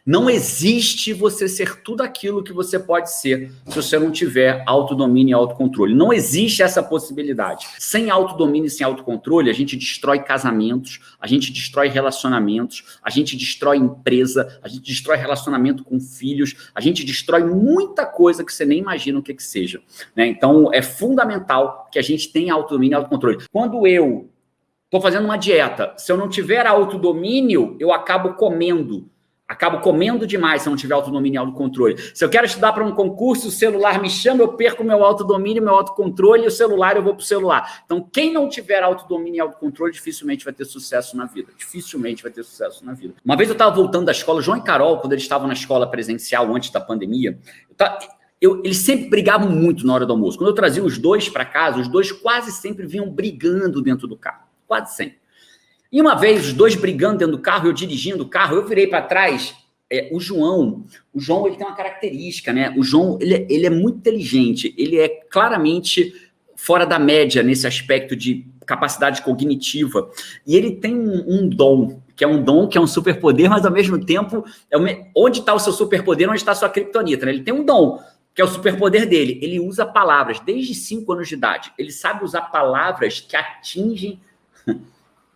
Não existe você ser tudo aquilo que você pode ser se você não tiver autodomínio e autocontrole. Não existe essa possibilidade. Sem autodomínio e sem autocontrole, a gente destrói casamentos, a gente destrói relacionamentos, a gente destrói empresa, a gente destrói relacionamento com filhos, a gente destrói muita coisa que você nem imagina o que seja, né? Então, é fundamental que a gente tenha autodomínio e autocontrole. Quando eu estou fazendo uma dieta, se eu não tiver autodomínio, eu acabo comendo demais se eu não tiver autodomínio e autocontrole. Se eu quero estudar para um concurso, o celular me chama, eu perco meu autodomínio, meu autocontrole, e o celular eu vou para o celular. Então, quem não tiver autodomínio e autocontrole, dificilmente vai ter sucesso na vida. Dificilmente vai ter sucesso na vida. Uma vez eu estava voltando da escola, João e Carol, quando eles estavam na escola presencial antes da pandemia, eles sempre brigavam muito na hora do almoço. Quando eu trazia os dois para casa, os dois quase sempre vinham brigando dentro do carro. Quase sempre. E uma vez, os dois brigando dentro do carro, eu dirigindo o carro, eu virei para trás, o João, ele tem uma característica, né? O João, ele é muito inteligente, ele é claramente fora da média nesse aspecto de capacidade cognitiva, e ele tem um dom, que é um superpoder, mas ao mesmo tempo, onde está o seu superpoder, onde está a sua criptonita, né? Ele tem um dom, que é o superpoder dele, ele usa palavras, desde 5 anos de idade, ele sabe usar palavras que atingem.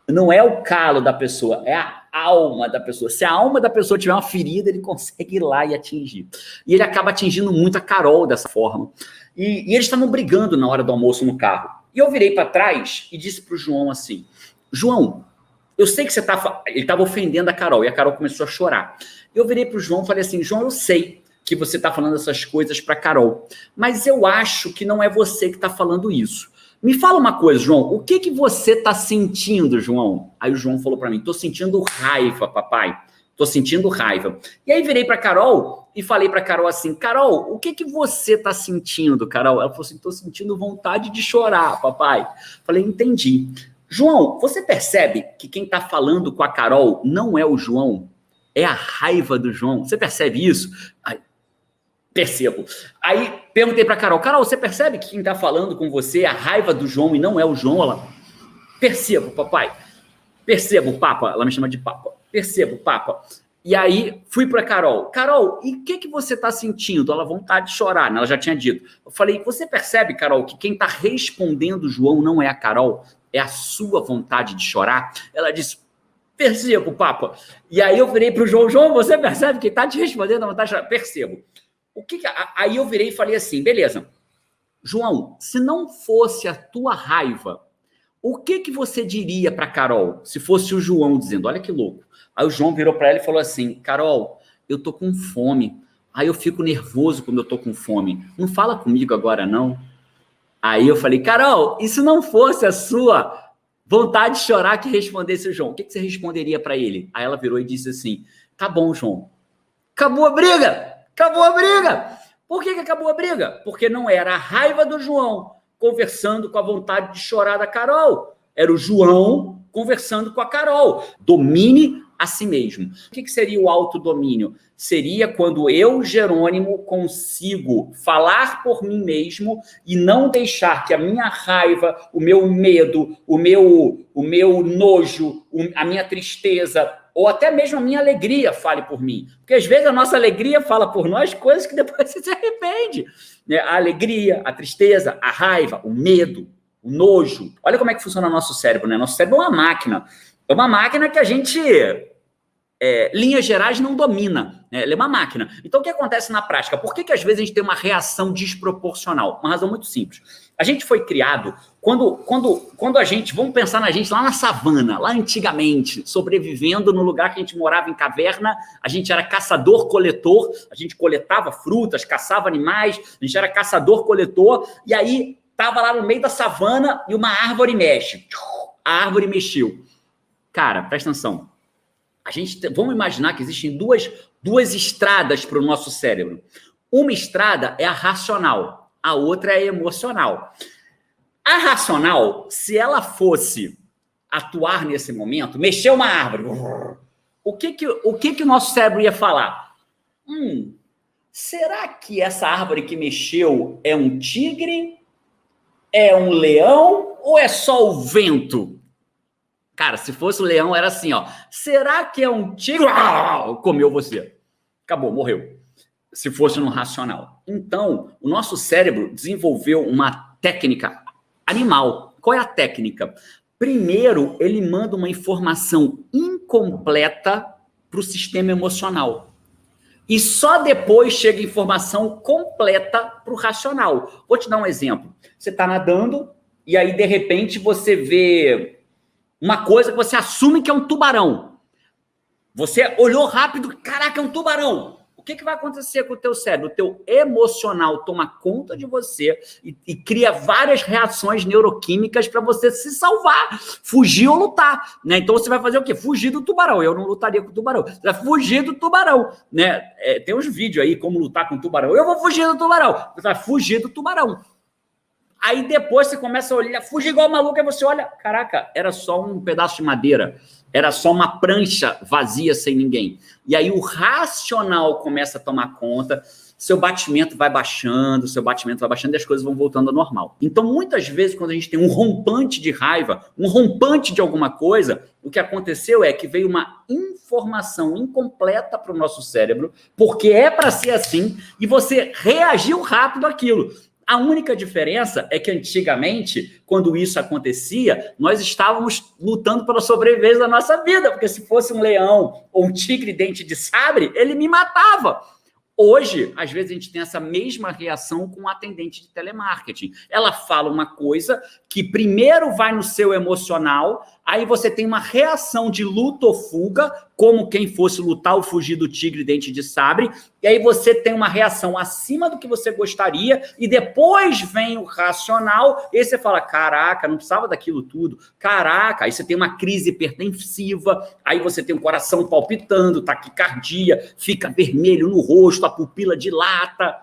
Não é o calo da pessoa, é a alma da pessoa. Se a alma da pessoa tiver uma ferida, ele consegue ir lá e atingir. E ele acaba atingindo muito a Carol dessa forma. E eles estavam brigando na hora do almoço no carro. E eu virei para trás e disse para o João assim, João, eu sei que você ele estava ofendendo a Carol, e a Carol começou a chorar. Eu virei para o João e falei assim, João, eu sei que você está falando essas coisas para a Carol, mas eu acho que não é você que está falando isso. Me fala uma coisa, João, o que você está sentindo, João? Aí o João falou para mim, estou sentindo raiva, papai. Estou sentindo raiva. E aí virei para Carol e falei para Carol assim, Carol, o que você está sentindo, Carol? Ela falou assim, estou sentindo vontade de chorar, papai. Falei, entendi. João, você percebe que quem está falando com a Carol não é o João? É a raiva do João. Você percebe isso? Percebo. Aí perguntei para Carol, você percebe que quem está falando com você é a raiva do João e não é o João? Ela, percebo, papai. Percebo, papa. Ela me chama de papa. Percebo, papa. E aí fui para Carol, e o que você está sentindo? Ela, vontade de chorar, né? Ela já tinha dito. Eu falei, você percebe, Carol, que quem está respondendo o João não é a Carol, é a sua vontade de chorar? Ela disse, percebo, papa. E aí eu virei para o João, você percebe que está te respondendo a vontade de chorar? Percebo. Aí eu virei e falei assim, beleza, João, se não fosse a tua raiva, o que você diria para Carol, se fosse o João dizendo, olha que louco. Aí o João virou para ela e falou assim, Carol, eu tô com fome, aí eu fico nervoso quando eu tô com fome, não fala comigo agora não. Aí eu falei, Carol, e se não fosse a sua vontade de chorar que respondesse o João, o que você responderia para ele? Aí ela virou e disse assim, tá bom, João, acabou a briga. Acabou a briga. Por que acabou a briga? Porque não era a raiva do João conversando com a vontade de chorar da Carol. Era o João conversando com a Carol. Domine a si mesmo. O que seria o autodomínio? Seria quando eu, Jerônimo, consigo falar por mim mesmo e não deixar que a minha raiva, o meu medo, o meu nojo, a minha tristeza, ou até mesmo a minha alegria fale por mim. Porque às vezes a nossa alegria fala por nós coisas que depois você se arrepende. Né? A alegria, a tristeza, a raiva, o medo, o nojo. Olha como é que funciona o nosso cérebro, né? Nosso cérebro é uma máquina. É uma máquina que a gente, linhas gerais, não domina. Né? Ela é uma máquina. Então, o que acontece na prática? Por que às vezes a gente tem uma reação desproporcional? Uma razão muito simples. A gente foi criado, quando a gente, vamos pensar na gente lá na savana, lá antigamente, sobrevivendo no lugar que a gente morava em caverna, a gente era caçador-coletor, a gente coletava frutas, caçava animais, a gente era caçador-coletor, e aí estava lá no meio da savana e uma árvore mexe. A árvore mexeu. Cara, presta atenção. Vamos imaginar que existem duas estradas para o nosso cérebro. Uma estrada é a racional. A outra é emocional. A racional, se ela fosse atuar nesse momento, mexer uma árvore, o que o nosso cérebro ia falar? Será que essa árvore que mexeu é um tigre? É um leão? Ou é só o vento? Cara, se fosse o leão, era assim, ó. Será que é um tigre? Comeu você. acabou, morreu. Se fosse no racional. Então, o nosso cérebro desenvolveu uma técnica animal. Qual é a técnica? Primeiro, ele manda uma informação incompleta para o sistema emocional. E só depois chega a informação completa para o racional. Vou te dar um exemplo. Você está nadando e aí, de repente, você vê uma coisa que você assume que é um tubarão. Você olhou rápido, caraca, é um tubarão. O que vai acontecer com o teu cérebro? O teu emocional toma conta de você e cria várias reações neuroquímicas para você se salvar, fugir ou lutar, né? Então você vai fazer o quê? Fugir do tubarão. Eu não lutaria com o tubarão. Você vai fugir do tubarão, né? Tem uns vídeos aí como lutar com o tubarão. Eu vou fugir do tubarão. Você vai fugir do tubarão. Aí depois você começa a olhar, fugir igual maluco, aí você olha, caraca, era só um pedaço de madeira, era só uma prancha vazia sem ninguém. E aí o racional começa a tomar conta, seu batimento vai baixando e as coisas vão voltando ao normal. Então, muitas vezes, quando a gente tem um rompante de raiva, um rompante de alguma coisa, o que aconteceu é que veio uma informação incompleta para o nosso cérebro, porque é para ser assim, e você reagiu rápido àquilo. A única diferença é que antigamente, quando isso acontecia, nós estávamos lutando pela sobrevivência da nossa vida, porque se fosse um leão ou um tigre dente de sabre, ele me matava. Hoje, às vezes, a gente tem essa mesma reação com um atendente de telemarketing. Ela fala uma coisa que primeiro vai no seu emocional, aí você tem uma reação de luta ou fuga, como quem fosse lutar ou fugir do tigre dente de sabre, e aí você tem uma reação acima do que você gostaria, e depois vem o racional, e aí você fala, caraca, não precisava daquilo tudo, caraca, aí você tem uma crise hipertensiva, aí você tem o coração palpitando, taquicardia, fica vermelho no rosto, a pupila dilata.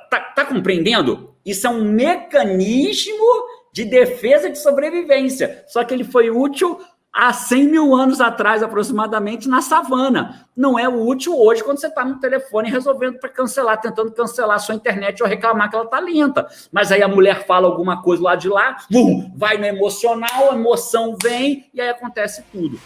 Tá compreendendo? Isso é um mecanismo de defesa de sobrevivência. Só que ele foi útil há 100 mil anos atrás, aproximadamente, na savana. Não é útil hoje quando você está no telefone resolvendo para cancelar, tentando cancelar a sua internet ou reclamar que ela está lenta. Mas aí a mulher fala alguma coisa lá de lá, vai no emocional, a emoção vem e aí acontece tudo.